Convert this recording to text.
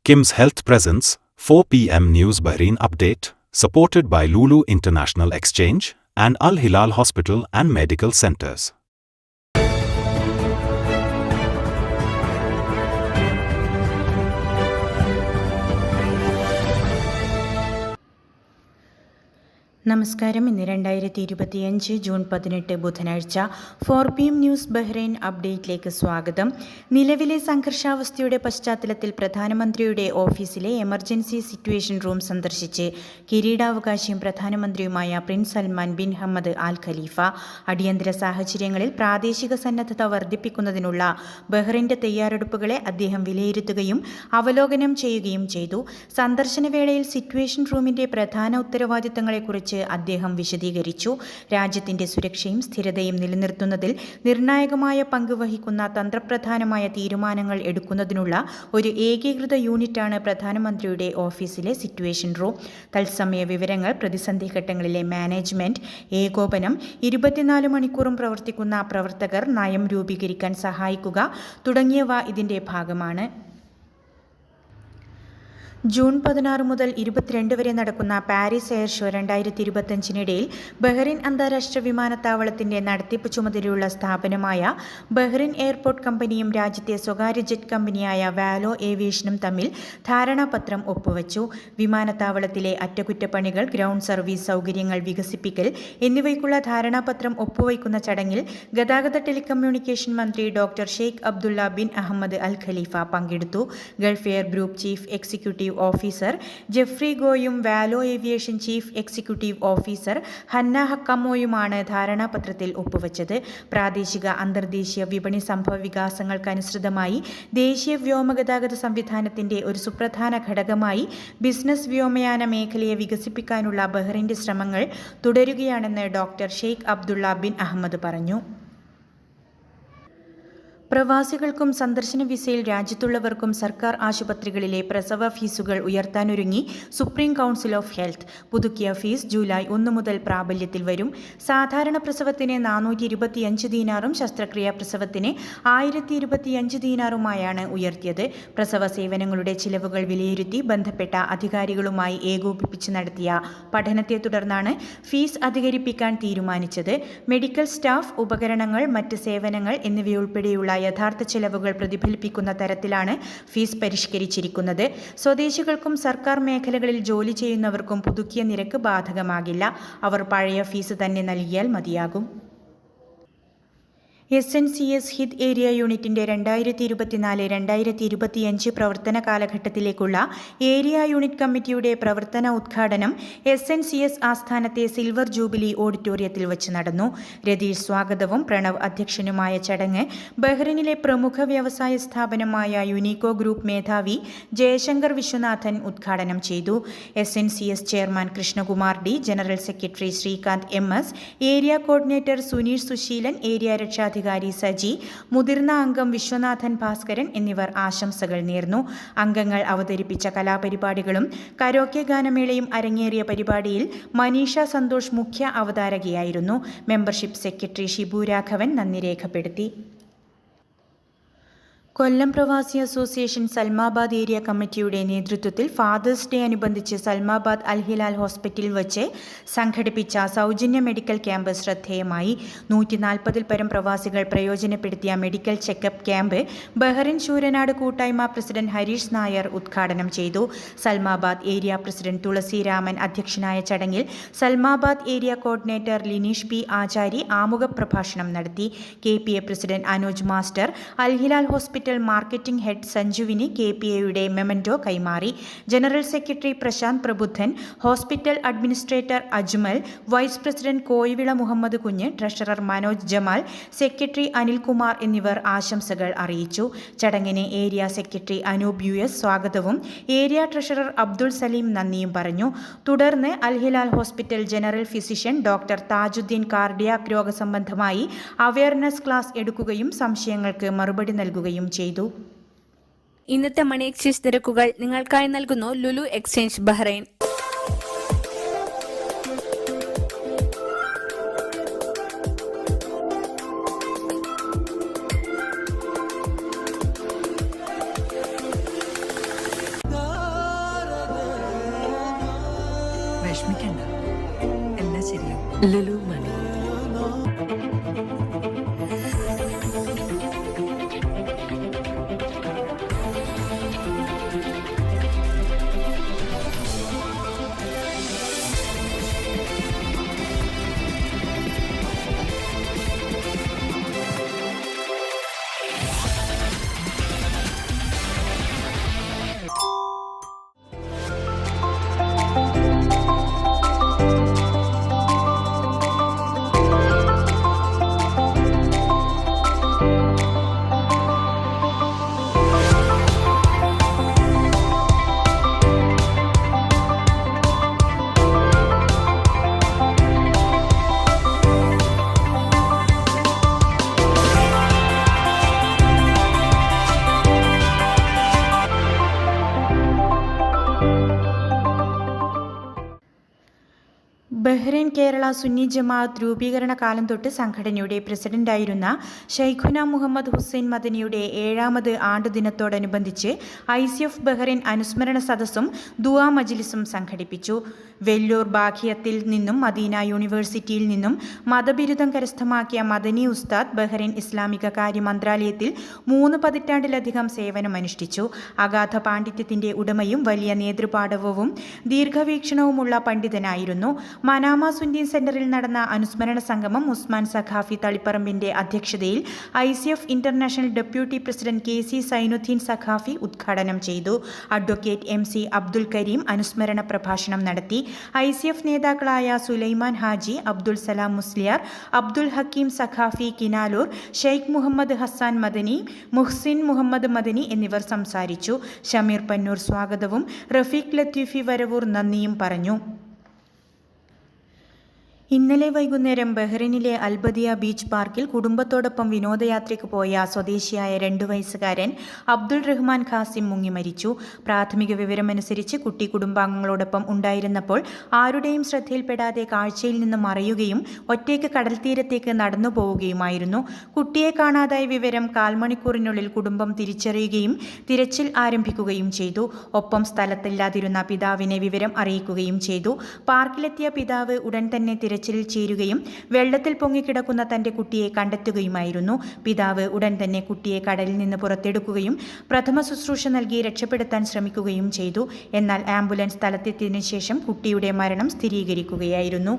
Kim's Health Presence, 4 p.m. News Bahrain Update, supported by Lulu International Exchange and Al Hilal Hospital and Medical Centers. നമസ്കാരം. ഇന്ന് 2025 June 18 ബുധനാഴ്ച 4 PM news Bahrain അപ്ഡേറ്റിലേക്ക് സ്വാഗതം. നിലവിലെ സംഘർഷാവസ്ഥയുടെ പശ്ചാത്തലത്തിൽ പ്രധാനമന്ത്രിയുടെ ഓഫീസിലെ എമർജൻസി സിറ്റുവേഷൻ റൂം സന്ദർശിച്ച് കിരീടാവകാശിയും പ്രധാനമന്ത്രിയുമായ പ്രിൻസ് സൽമാൻ ബിൻ ഹമ്മദ് അൽ ഖലീഫ അടിയന്തര സാഹചര്യങ്ങളിൽ പ്രാദേശിക സന്നദ്ധത വർദ്ധിപ്പിക്കുന്നതിനുള്ള ബഹ്റൈൻ്റെ തയ്യാറെടുപ്പുകളെ അദ്ദേഹം വിലയിരുത്തുകയും അവലോകനം ചെയ്യുകയും ചെയ്തു. സന്ദർശന വേളയിൽ സിറ്റുവേഷൻ റൂമിൻ്റെ പ്രധാന ഉത്തരവാദിത്തങ്ങളെക്കുറിച്ച് അദ്ദേഹം വിശദീകരിച്ചു. രാജ്യത്തിന്റെ സുരക്ഷയും സ്ഥിരതയും നിലനിർത്തുന്നതിൽ നിർണായകമായ പങ്ക് വഹിക്കുന്ന തന്ത്രപ്രധാനമായ തീരുമാനങ്ങൾ എടുക്കുന്നതിനുള്ള ഒരു ഏകീകൃത യൂണിറ്റാണ് പ്രധാനമന്ത്രിയുടെ ഓഫീസിലെ സിറ്റുവേഷൻ റൂം. തത്സമയ വിവരങ്ങൾ, പ്രതിസന്ധി ഘട്ടങ്ങളിലെ മാനേജ്മെന്റ്, ഏകോപനം, 24 മണിക്കൂറും പ്രവർത്തിക്കുന്ന പ്രവർത്തകർ, നയം രൂപീകരിക്കാൻ സഹായിക്കുക തുടങ്ങിയവ ഇതിന്റെ ഭാഗമാണ്. ജൂൺ 16 മുതൽ 22 വരെ നടക്കുന്ന പാരീസ് എയർ ഷോ 2025-നിടയിൽ ബഹ്റൈൻ അന്താരാഷ്ട്ര വിമാനത്താവളത്തിന്റെ നടത്തിപ്പ് ചുമതലയുള്ള സ്ഥാപനമായ ബഹ്റൈൻ എയർപോർട്ട് കമ്പനിയും രാജ്യത്തെ സ്വകാര്യ ജെറ്റ് കമ്പനിയായ വാലോ ഏവിയേഷനും തമ്മിൽ ധാരണാപത്രം ഒപ്പുവച്ചു. വിമാനത്താവളത്തിലെ അറ്റകുറ്റപ്പണികൾ, ഗ്രൗണ്ട് സർവീസ് സൗകര്യങ്ങൾ വികസിപ്പിക്കൽ എന്നിവയ്ക്കുള്ള ധാരണാപത്രം ഒപ്പുവയ്ക്കുന്ന ചടങ്ങിൽ ഗതാഗത ടെലികമ്മ്യൂണിക്കേഷൻ മന്ത്രി doctor Sheikh Abdulla bin Ahmed Al Khalifa പങ്കെടുത്തു. Gulf Air group chief executive officer Jeffrey ഗോയും വാലോ aviation chief executive officer Hanna ഹക്കമോയുമാണ് ധാരണാപത്രത്തിൽ ഒപ്പുവച്ചത്. പ്രാദേശിക അന്തർദേശീയ വിപണി സംഭവ വികാസങ്ങൾക്കനുസൃതമായി ദേശീയ വ്യോമഗതാഗത സംവിധാനത്തിന്റെ ഒരു സുപ്രധാന ഘടകമായി ബിസിനസ് വ്യോമയാന മേഖലയെ വികസിപ്പിക്കാനുള്ള ബഹ്റൈൻ്റെ ശ്രമങ്ങൾ തുടരുകയാണെന്ന് doctor Sheikh Abdulla bin Ahmed പറഞ്ഞു. പ്രവാസികൾക്കും സന്ദർശന വിസയിൽ രാജ്യത്തുള്ളവർക്കും സർക്കാർ ആശുപത്രികളിലെ പ്രസവ ഫീസുകൾ ഉയർത്താനൊരുങ്ങി സുപ്രീം കൗൺസിൽ ഓഫ് ഹെൽത്ത്. പുതുക്കിയ ഫീസ് ജൂലൈ 1 മുതൽ പ്രാബല്യത്തിൽ വരും. സാധാരണ പ്രസവത്തിന് 425 ദീനാറും ശസ്ത്രക്രിയാ പ്രസവത്തിന് 1025 ദീനാറുമായാണ് ഉയർത്തിയത്. പ്രസവ സേവനങ്ങളുടെ ചിലവുകൾ വിലയിരുത്തി ബന്ധപ്പെട്ട അധികാരികളുമായി ഏകോപിപ്പിച്ച് നടത്തിയ പഠനത്തെ തുടർന്നാണ് ഫീസ് അധികരിപ്പിക്കാൻ തീരുമാനിച്ചത്. മെഡിക്കൽ സ്റ്റാഫ്, ഉപകരണങ്ങൾ, മറ്റ് സേവനങ്ങൾ എന്നിവയുൾപ്പെടെയുള്ള യഥാർത്ഥ ചെലവുകൾ പ്രതിഫലിപ്പിക്കുന്ന തരത്തിലാണ് ഫീസ് പരിഷ്കരിച്ചിരിക്കുന്നത്. സ്വദേശികൾക്കും സർക്കാർ മേഖലകളിൽ ജോലി ചെയ്യുന്നവർക്കും പുതുക്കിയ നിരക്ക് ബാധകമാകില്ല. അവർ പഴയ ഫീസ് തന്നെ നൽകിയാൽ മതിയാകും. SNCS ഹിത് ഏരിയ യൂണിറ്റിന്റെ 2024-2025 പ്രവർത്തന കാലഘട്ടത്തിലേക്കുള്ള ഏരിയ യൂണിറ്റ് കമ്മിറ്റിയുടെ പ്രവർത്തന ഉദ്ഘാടനം SNCS ആസ്ഥാനത്തെ സിൽവർ ജൂബിലി ഓഡിറ്റോറിയത്തിൽ വച്ച് നടന്നു. രതീഷ് സ്വാഗതവും പ്രണവ് അധ്യക്ഷനുമായ ചടങ്ങ് ബഹ്റൈനിലെ പ്രമുഖ വ്യവസായ സ്ഥാപനമായ യുനീക്കോ ഗ്രൂപ്പ് മേധാവി ജയശങ്കർ വിശ്വനാഥൻ ഉദ്ഘാടനം ചെയ്തു. SNCS chairman Krishnakumar D, general secretary Srikanth MS, area coordinator Suneesh Susheelan, area രക്ഷാധികാരി സജി, മുതിർന്ന അംഗം വിശ്വനാഥൻ ഭാസ്കരൻ എന്നിവർ ആശംസകൾ നേർന്നു. അംഗങ്ങൾ അവതരിപ്പിച്ച കലാപരിപാടികളും കരോക്കെ ഗാനമേളയും അരങ്ങേറിയ പരിപാടിയിൽ മനീഷ സന്തോഷ് മുഖ്യ അവതാരകയായിരുന്നു. മെമ്പർഷിപ്പ് സെക്രട്ടറി ഷിബു രാഘവൻ നന്ദി രേഖപ്പെടുത്തി. കൊല്ലം പ്രവാസി അസോസിയേഷൻ സൽമാബാദ് ഏരിയ കമ്മിറ്റിയുടെ നേതൃത്വത്തിൽ ഫാദേഴ്സ് ഡേ അനുബന്ധിച്ച് സൽമാബാദ് അൽ ഹിലാൽ ഹോസ്പിറ്റലിൽ വച്ച് സംഘടിപ്പിച്ച സൗജന്യ മെഡിക്കൽ ക്യാമ്പ് ശ്രദ്ധേയമായി. 140-ൽ പരം പ്രവാസികൾ പ്രയോജനപ്പെടുത്തിയ medical checkup camp Bahrain Sooranad കൂട്ടായ്മ പ്രസിഡന്റ് ഹരീഷ് നായർ ഉദ്ഘാടനം ചെയ്തു. Salmabad area president Thulasi Raman അധ്യക്ഷനായ ചടങ്ങിൽ Salmabad area coordinator Lineesh P Achari ആമുഖ പ്രഭാഷണം നടത്തി. KPA president Anoj master Al Hilal hospital marketing head സഞ്ജുവിന് KPAയുടെ മെമന്റോ കൈമാറി. General secretary Prashanth Prabuddhan, hospital administrator Ajmal, vice president Koyivila Muhammad Kunju, treasurer Manoj Jamal, secretary Anilkumar എന്നിവർ ആശംസകൾ അറിയിച്ചു. ചടങ്ങിന് ഏരിയ സെക്രട്ടറി അനൂപ് US സ്വാഗതവും ഏരിയ ട്രഷറർ അബ്ദുൾ സലീം നന്ദിയും പറഞ്ഞു. തുടർന്ന് Al Hilal hospital general physician doctor Thajuddeen cardiac രോഗസംബന്ധമായി അവയർനെസ് ക്ലാസ് എടുക്കുകയും സംശയങ്ങൾക്ക് മറുപടി നൽകുകയും ചെയ്തു. ഇന്നത്തെ മണി എക്സ്ചേഞ്ച് നിരക്കുകൾ നിങ്ങൾക്കായി നൽകുന്നു ലുലു എക്സ്ചേഞ്ച് ബഹ്റൈൻ. വിഷമിക്കണ്ട, എല്ലാം ശരിയാവും. ലുലു മണി. ബഹ്റൈൻ കേരള സുന്നി ജമാഅത്ത് രൂപീകരണ കാലം തൊട്ട് സംഘടനയുടെ പ്രസിഡന്റായിരുന്ന ഷൈഖുന മുഹമ്മദ് ഹുസൈൻ മദനിയുടെ 7ാമത് ആണ്ടുദിനത്തോടനുബന്ധിച്ച് ICF ബഹ്റൈൻ അനുസ്മരണ സദസ്സും ദുആ മജ്ലിസും സംഘടിപ്പിച്ചു. വെല്ലൂർ ബാഖിയത്തിൽ നിന്നും മദീന യൂണിവേഴ്സിറ്റിയിൽ നിന്നും മതബിരുദം കരസ്ഥമാക്കിയ മദനി ഉസ്താദ് ബഹ്റൈൻ ഇസ്ലാമിക കാര്യ മന്ത്രാലയത്തിൽ 3 പതിറ്റാണ്ടിലധികം സേവനമനുഷ്ഠിച്ചു. അഗാധ പാണ്ഡിത്യത്തിന്റെ ഉടമയും വലിയ നേതൃപാടവവും ദീർഘവീക്ഷണവുമുള്ള പണ്ഡിതനായിരുന്നു. മനാമ സുന്നി സെന്ററിൽ നടന്ന അനുസ്മരണ സംഗമം ഉസ്മാൻ സഖാഫി തളിപ്പറമ്പിന്റെ അധ്യക്ഷതയിൽ ICF international deputy president KC Zainuddin Saqafi ഉദ്ഘാടനം ചെയ്തു. അഡ്വക്കേറ്റ് MC അബ്ദുൽ കരീം അനുസ്മരണ പ്രഭാഷണം നടത്തി. ICF നേതാക്കളായ സുലൈമാൻ ഹാജി, അബ്ദുൽ സലാം മുസ്ലിയാർ, അബ്ദുൽ ഹക്കീം സഖാഫി കിനാലൂർ, ഷെയ്ഖ് മുഹമ്മദ് ഹസ്സാൻ മദനി, മുഹ്സിൻ മുഹമ്മദ് മദനി എന്നിവർ സംസാരിച്ചു. ഷമീർ പന്നൂർ സ്വാഗതവും റഫീഖ് ലത്തീഫി വരവൂർ നന്ദിയും പറഞ്ഞു. ഇന്നലെ വൈകുന്നേരം ബഹ്റൈനിലെ അൽബദിയ ബീച്ച് പാർക്കിൽ കുടുംബത്തോടൊപ്പം വിനോദയാത്രയ്ക്ക് പോയ സ്വദേശിയായ 2 വയസ്സുകാരൻ അബ്ദുൾ റഹ്മാൻ ഖാസിം മുങ്ങി മരിച്ചു. പ്രാഥമിക വിവരമനുസരിച്ച് കുട്ടി കുടുംബാംഗങ്ങളോടൊപ്പം ഉണ്ടായിരുന്നപ്പോൾ ആരുടെയും ശ്രദ്ധയിൽപ്പെടാതെ കാഴ്ചയിൽ നിന്ന് മറയുകയും ഒറ്റയ്ക്ക് കടൽത്തീരത്തേക്ക് നടന്നു പോവുകയുമായിരുന്നു. കുട്ടിയെ കാണാതായ വിവരം 1/4 മണിക്കൂറിനുള്ളിൽ കുടുംബം തിരിച്ചറിയുകയും തിരച്ചിൽ ആരംഭിക്കുകയും ചെയ്തു. ഒപ്പം സ്ഥലത്തില്ലാതിരുന്ന പിതാവിനെ വിവരം അറിയിക്കുകയും ചെയ്തു. പാർക്കിലെത്തിയ പിതാവ് ഉടൻ തന്നെ തിരച്ചിലിൽ ചേരുകയും വെള്ളത്തിൽ പൊങ്ങിക്കിടക്കുന്ന തന്റെ കുട്ടിയെ കണ്ടെത്തുകയുമായിരുന്നു. പിതാവ് ഉടൻ തന്നെ കുട്ടിയെ കടലിൽ നിന്ന് പുറത്തെടുക്കുകയും പ്രഥമ ശുശ്രൂഷ നൽകി രക്ഷപ്പെടുത്താൻ ശ്രമിക്കുകയും ചെയ്തു. എന്നാൽ ആംബുലൻസ് സ്ഥലത്തെത്തിയതിനു ശേഷം കുട്ടിയുടെ മരണം സ്ഥിരീകരിക്കുകയായിരുന്നു.